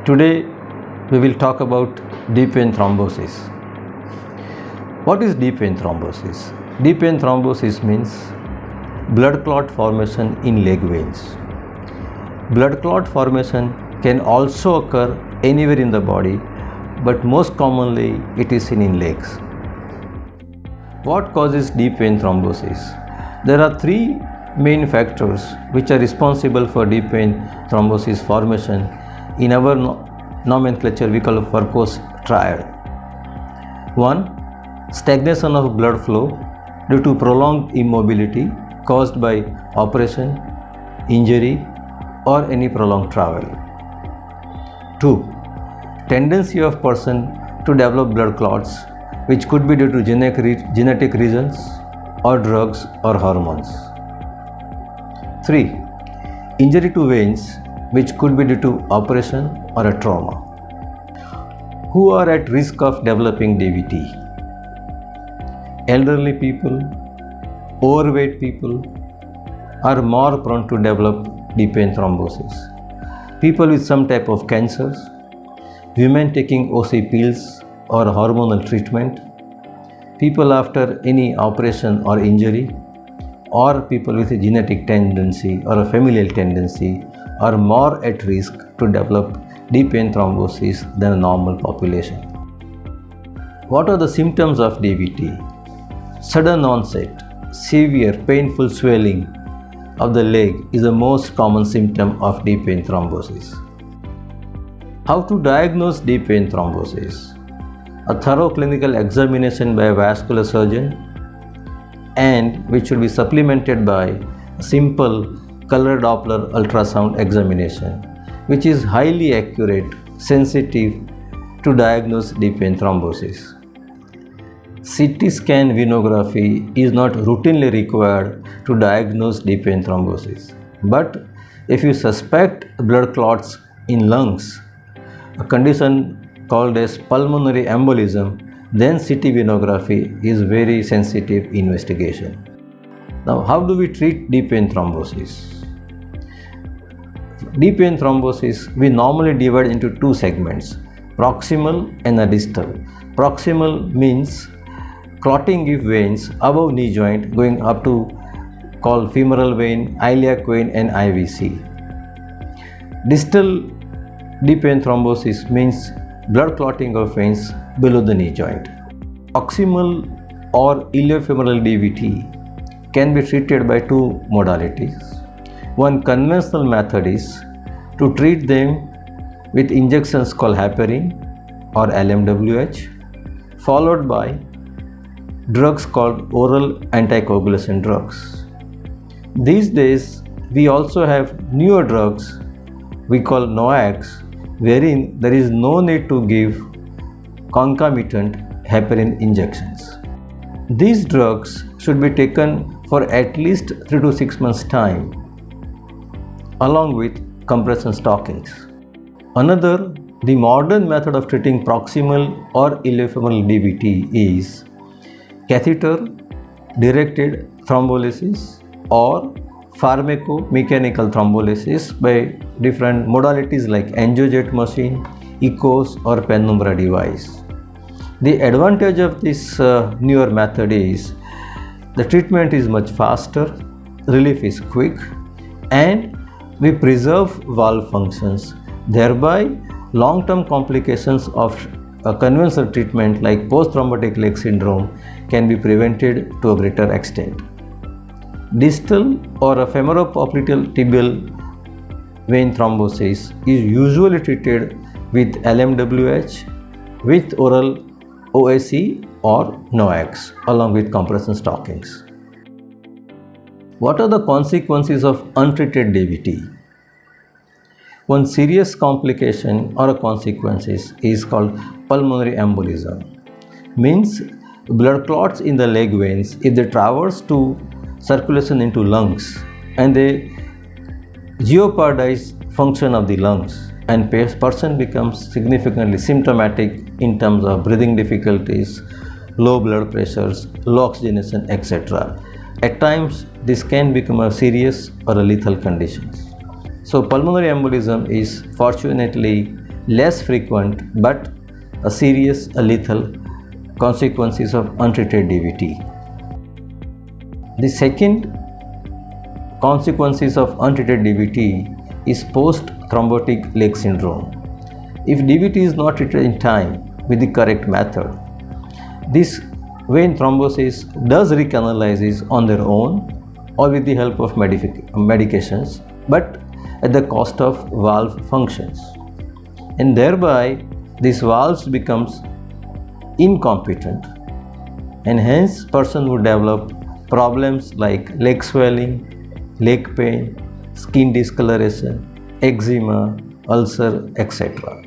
Today we will talk about deep vein thrombosis. What is deep vein thrombosis? Deep vein thrombosis means blood clot formation in leg veins. Blood clot formation can also occur anywhere in the body, but most commonly it is seen in legs. What causes deep vein thrombosis? There are three main factors which are responsible for deep vein thrombosis formation. In our nomenclature we call Varco's triad. 1. Stagnation of blood flow due to prolonged immobility caused by operation, injury or any prolonged travel. 2. Tendency of person to develop blood clots which could be due to genetic reasons or drugs or hormones. 3. Injury to veins which could be due to operation or a trauma. Who are at risk of developing DVT? Elderly people, overweight people are more prone to develop deep vein thrombosis. People with some type of cancers, women taking OC pills or hormonal treatment, people after any operation or injury, or people with a genetic tendency or a familial tendency are more at risk to develop deep vein thrombosis than a normal population. What are the symptoms of DVT? Sudden onset, severe painful swelling of the leg is the most common symptom of deep vein thrombosis. How to diagnose deep vein thrombosis? A thorough clinical examination by a vascular surgeon, and which should be supplemented by a simple color Doppler ultrasound examination, which is highly accurate, sensitive to diagnose deep vein thrombosis. CT scan venography is not routinely required to diagnose deep vein thrombosis, but if you suspect blood clots in lungs, a condition called as pulmonary embolism, then CT venography is very sensitive investigation. Now, how do we treat deep vein thrombosis? Deep vein thrombosis we normally divide into two segments, proximal and a distal. Proximal means clotting of veins above knee joint going up to called femoral vein, iliac vein and IVC. Distal deep vein thrombosis means blood clotting of veins below the knee joint. Proximal or iliofemoral DVT can be treated by two modalities. One conventional method is to treat them with injections called heparin or LMWH, followed by drugs called oral anticoagulation drugs. These days we also have newer drugs we call NOACs, wherein there is no need to give concomitant heparin injections. These drugs should be taken for at least 3 to 6 months time along with compression stockings. Another, the modern method of treating proximal or iliofemoral DVT is catheter directed thrombolysis or pharmacomechanical thrombolysis by different modalities like angiojet machine, echoes or penumbra device. The advantage of this newer method is the treatment is much faster, relief is quick, and we preserve valve functions. Thereby, long-term complications of a conventional treatment like post-thrombotic leg syndrome can be prevented to a greater extent. Distal or a femoropopliteal tibial vein thrombosis is usually treated with LMWH, with oral OAC or NOACs along with compression stockings. What are the consequences of untreated DVT? One serious complication or a consequences is called pulmonary embolism. Means blood clots in the leg veins, if they traverse to circulation into lungs and they jeopardize function of the lungs, and person becomes significantly symptomatic in terms of breathing difficulties, low blood pressures, low oxygenation, etc. At times this can become a serious or a lethal condition. So pulmonary embolism is fortunately less frequent but a serious lethal consequences of untreated DVT. The second consequences of untreated DVT is post-thrombotic leg syndrome. If DVT is not treated in time with the correct method, this vein thrombosis does recanalizes on their own or with the help of medications, but at the cost of valve functions, and thereby these valves becomes incompetent, and hence person would develop problems like leg swelling, leg pain, skin discoloration, eczema, ulcer, etc.